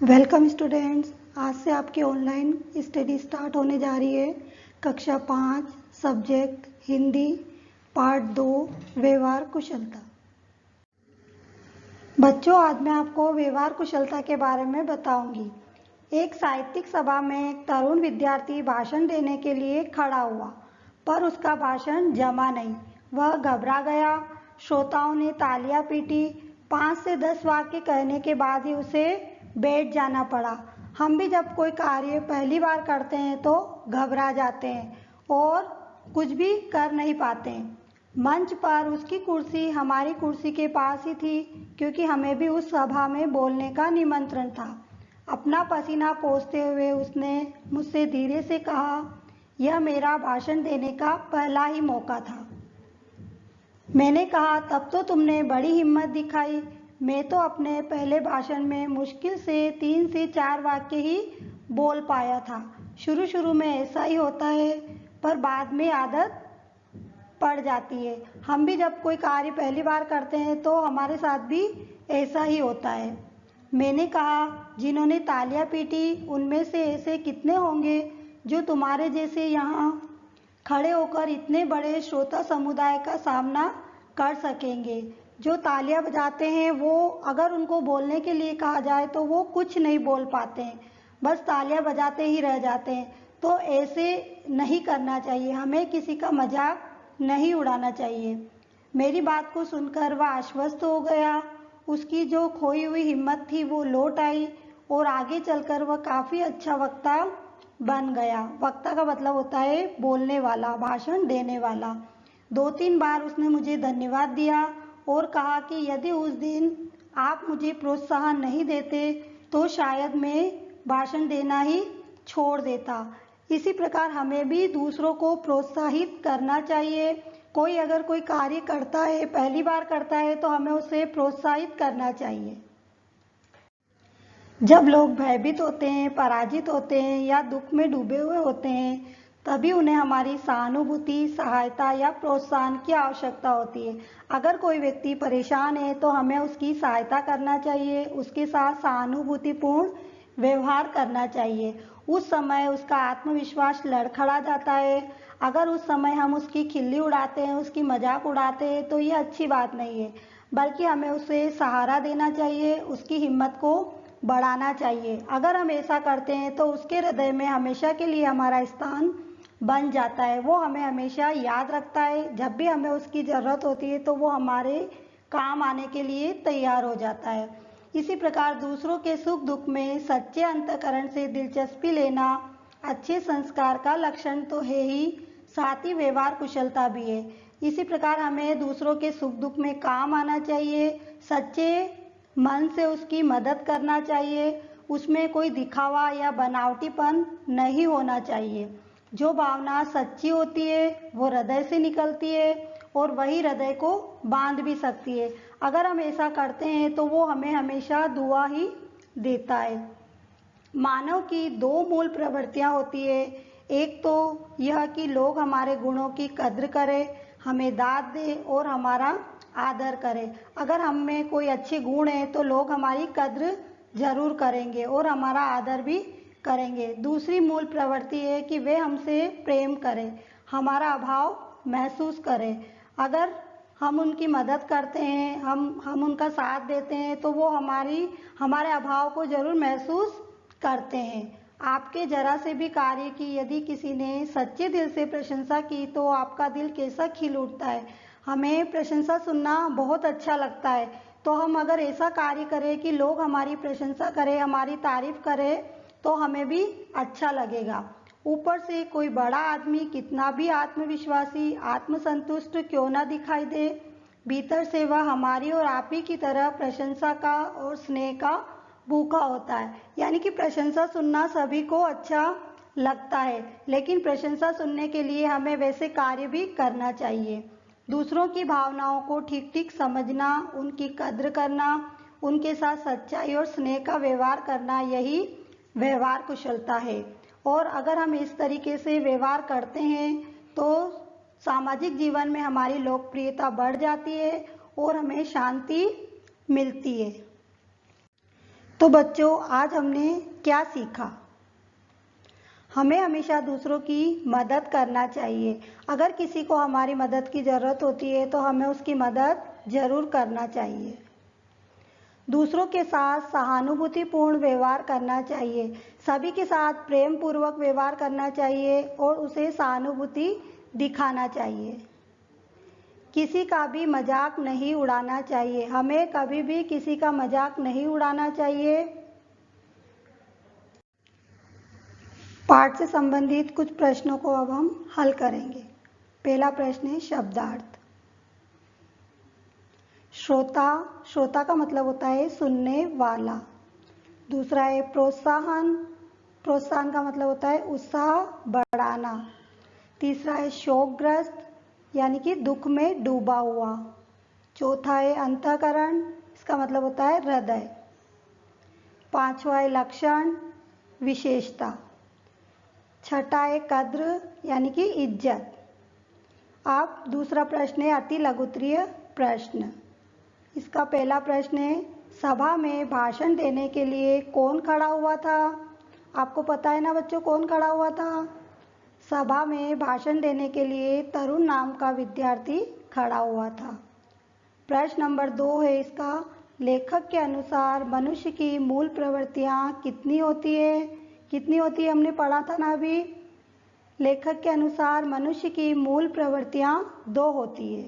Welcome students. आज से आपकी ऑनलाइन स्टडी स्टार्ट होने जा रही है। कक्षा 5 सब्जेक्ट हिंदी पार्ट 2 व्यवहार कुशलता। बच्चों, आज मैं आपको व्यवहार कुशलता के बारे में बताऊंगी। एक साहित्यिक सभा में एक तरुण विद्यार्थी भाषण देने के लिए खड़ा हुआ, पर उसका भाषण जमा नहीं। वह घबरा गया। श्रोताओं ने तालियां पीटी। 5 से 10 वाक्य कहने के बाद ही उसे बैठ जाना पड़ा। हम भी जब कोई कार्य पहली बार करते हैं तो घबरा जाते हैं और कुछ भी कर नहीं पाते हैं। मंच पर उसकी कुर्सी हमारी कुर्सी के पास ही थी, क्योंकि हमें भी उस सभा में बोलने का निमंत्रण था। अपना पसीना पोंछते हुए उसने मुझसे धीरे से कहा, यह मेरा भाषण देने का पहला ही मौका था। मैंने कहा, तब तो तुमने बड़ी हिम्मत दिखाई। मैं तो अपने पहले भाषण में मुश्किल से 3 से 4 वाक्य ही बोल पाया था। शुरू शुरू में ऐसा ही होता है, पर बाद में आदत पड़ जाती है। हम भी जब कोई कार्य पहली बार करते हैं तो हमारे साथ भी ऐसा ही होता है। मैंने कहा, जिन्होंने तालियां पीटी उनमें से ऐसे कितने होंगे जो तुम्हारे जैसे यहाँ खड़े होकर इतने बड़े श्रोता समुदाय का सामना कर सकेंगे। जो तालियां बजाते हैं वो अगर उनको बोलने के लिए कहा जाए तो वो कुछ नहीं बोल पाते हैं, बस तालियां बजाते ही रह जाते हैं। तो ऐसे नहीं करना चाहिए, हमें किसी का मजाक नहीं उड़ाना चाहिए। मेरी बात को सुनकर वह आश्वस्त हो गया। उसकी जो खोई हुई हिम्मत थी वो लौट आई और आगे चलकर वह काफ़ी अच्छा वक्ता बन गया। वक्ता का मतलब होता है बोलने वाला, भाषण देने वाला। 2-3 बार उसने मुझे धन्यवाद दिया और कहा कि यदि उस दिन आप मुझे प्रोत्साहन नहीं देते तो शायद मैं भाषण देना ही छोड़ देता। इसी प्रकार हमें भी दूसरों को प्रोत्साहित करना चाहिए। कोई अगर कोई कार्य करता है, पहली बार करता है, तो हमें उसे प्रोत्साहित करना चाहिए। जब लोग भयभीत होते हैं, पराजित होते हैं या दुख में डूबे हुए होते हैं, तभी उन्हें हमारी सहानुभूति, सहायता या प्रोत्साहन की आवश्यकता होती है। अगर कोई व्यक्ति परेशान है तो हमें उसकी सहायता करना चाहिए, उसके साथ सहानुभूतिपूर्ण व्यवहार करना चाहिए। उस समय उसका आत्मविश्वास लड़खड़ा जाता है। अगर उस समय हम उसकी खिल्ली उड़ाते हैं, उसकी मजाक उड़ाते हैं, तो ये अच्छी बात नहीं है, बल्कि हमें उसे सहारा देना चाहिए, उसकी हिम्मत को बढ़ाना चाहिए। अगर हम ऐसा करते हैं तो उसके हृदय में हमेशा के लिए हमारा स्थान बन जाता है। वो हमें हमेशा याद रखता है। जब भी हमें उसकी ज़रूरत होती है तो वो हमारे काम आने के लिए तैयार हो जाता है। इसी प्रकार दूसरों के सुख दुख में सच्चे अंतःकरण से दिलचस्पी लेना अच्छे संस्कार का लक्षण तो है ही, साथ ही व्यवहार कुशलता भी है। इसी प्रकार हमें दूसरों के सुख दुख में काम आना चाहिए, सच्चे मन से उसकी मदद करना चाहिए। उसमें कोई दिखावा या बनावटीपन नहीं होना चाहिए। जो भावना सच्ची होती है वो हृदय से निकलती है और वही हृदय को बांध भी सकती है। अगर हम ऐसा करते हैं तो वो हमें हमेशा दुआ ही देता है। मानव की 2 मूल प्रवृत्तियां होती है। एक तो यह कि लोग हमारे गुणों की कद्र करें, हमें दाद दे और हमारा आदर करें। अगर हम में कोई अच्छे गुण हैं तो लोग हमारी कद्र जरूर करेंगे और हमारा आदर भी करेंगे। दूसरी मूल प्रवृत्ति है कि वे हमसे प्रेम करें, हमारा अभाव महसूस करें। अगर हम उनकी मदद करते हैं, हम उनका साथ देते हैं, तो वो हमारे अभाव को जरूर महसूस करते हैं। आपके जरा से भी कार्य की यदि किसी ने सच्चे दिल से प्रशंसा की तो आपका दिल कैसा खिल उठता है। हमें प्रशंसा सुनना बहुत अच्छा लगता है। तो हम अगर ऐसा कार्य करें कि लोग हमारी प्रशंसा करें, हमारी तारीफ करें, तो हमें भी अच्छा लगेगा। ऊपर से कोई बड़ा आदमी कितना भी आत्मविश्वासी, आत्मसंतुष्ट क्यों ना दिखाई दे, भीतर से वह हमारी और आप ही की तरह प्रशंसा का और स्नेह का भूखा होता है। यानी कि प्रशंसा सुनना सभी को अच्छा लगता है, लेकिन प्रशंसा सुनने के लिए हमें वैसे कार्य भी करना चाहिए। दूसरों की भावनाओं को ठीक ठीक समझना, उनकी कद्र करना, उनके साथ सच्चाई और स्नेह का व्यवहार करना, यही व्यवहार कुशलता है। और अगर हम इस तरीके से व्यवहार करते हैं तो सामाजिक जीवन में हमारी लोकप्रियता बढ़ जाती है और हमें शांति मिलती है। तो बच्चों, आज हमने क्या सीखा? हमें हमेशा दूसरों की मदद करना चाहिए। अगर किसी को हमारी मदद की ज़रूरत होती है तो हमें उसकी मदद ज़रूर करना चाहिए। दूसरों के साथ सहानुभूतिपूर्ण व्यवहार करना चाहिए। सभी के साथ प्रेम पूर्वक व्यवहार करना चाहिए और उसे सहानुभूति दिखाना चाहिए। किसी का भी मजाक नहीं उड़ाना चाहिए। हमें कभी भी किसी का मजाक नहीं उड़ाना चाहिए। पाठ से संबंधित कुछ प्रश्नों को अब हम हल करेंगे। पहला प्रश्न है शब्दार्थ। श्रोता, श्रोता का मतलब होता है सुनने वाला। दूसरा है प्रोत्साहन, प्रोत्साहन का मतलब होता है उत्साह बढ़ाना। तीसरा है शोकग्रस्त, यानी कि दुख में डूबा हुआ। चौथा है अंतःकरण, इसका मतलब होता है हृदय। पांचवा है लक्षण, विशेषता। छठा है कद्र, यानी कि इज्जत। अब दूसरा प्रश्न है अति लघुत्तरीय प्रश्न। इसका पहला प्रश्न है सभा में भाषण देने के लिए कौन खड़ा हुआ था? आपको पता है ना बच्चों, कौन खड़ा हुआ था? सभा में भाषण देने के लिए तरुण नाम का विद्यार्थी खड़ा हुआ था। प्रश्न नंबर 2 है इसका, लेखक के अनुसार मनुष्य की मूल प्रवृत्तियां कितनी होती है? कितनी होती है हमने पढ़ा था ना अभी। लेखक के अनुसार मनुष्य की मूल प्रवृत्तियां 2 होती है।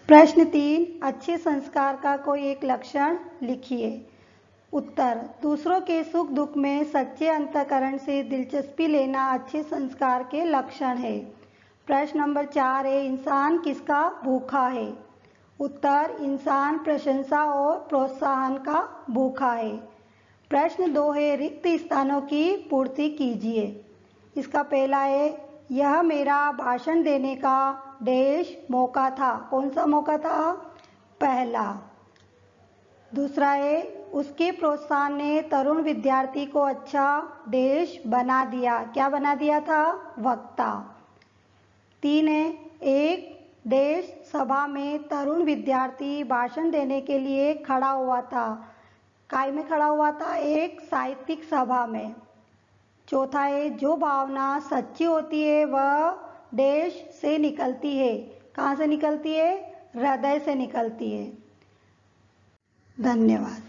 प्रश्न 3, अच्छे संस्कार का कोई एक लक्षण लिखिए। उत्तर, दूसरों के सुख दुख में सच्चे अंतःकरण से दिलचस्पी लेना अच्छे संस्कार के लक्षण है। प्रश्न नंबर 4 है इंसान किसका भूखा है? उत्तर, इंसान प्रशंसा और प्रोत्साहन का भूखा है। प्रश्न 2 है रिक्त स्थानों की पूर्ति कीजिए। इसका पहला है यह मेरा भाषण देने का डैश मौका था। कौन सा मौका था? पहला। दूसरा है उसके प्रोत्साहन ने तरुण विद्यार्थी को अच्छा डैश बना दिया। क्या बना दिया था? वक्ता। 3 है एक डैश सभा में तरुण विद्यार्थी भाषण देने के लिए खड़ा हुआ था। काय में खड़ा हुआ था? एक साहित्यिक सभा में। चौथा है जो भावना सच्ची होती है वह डैश से निकलती है। कहाँ से निकलती है? हृदय से निकलती है। धन्यवाद।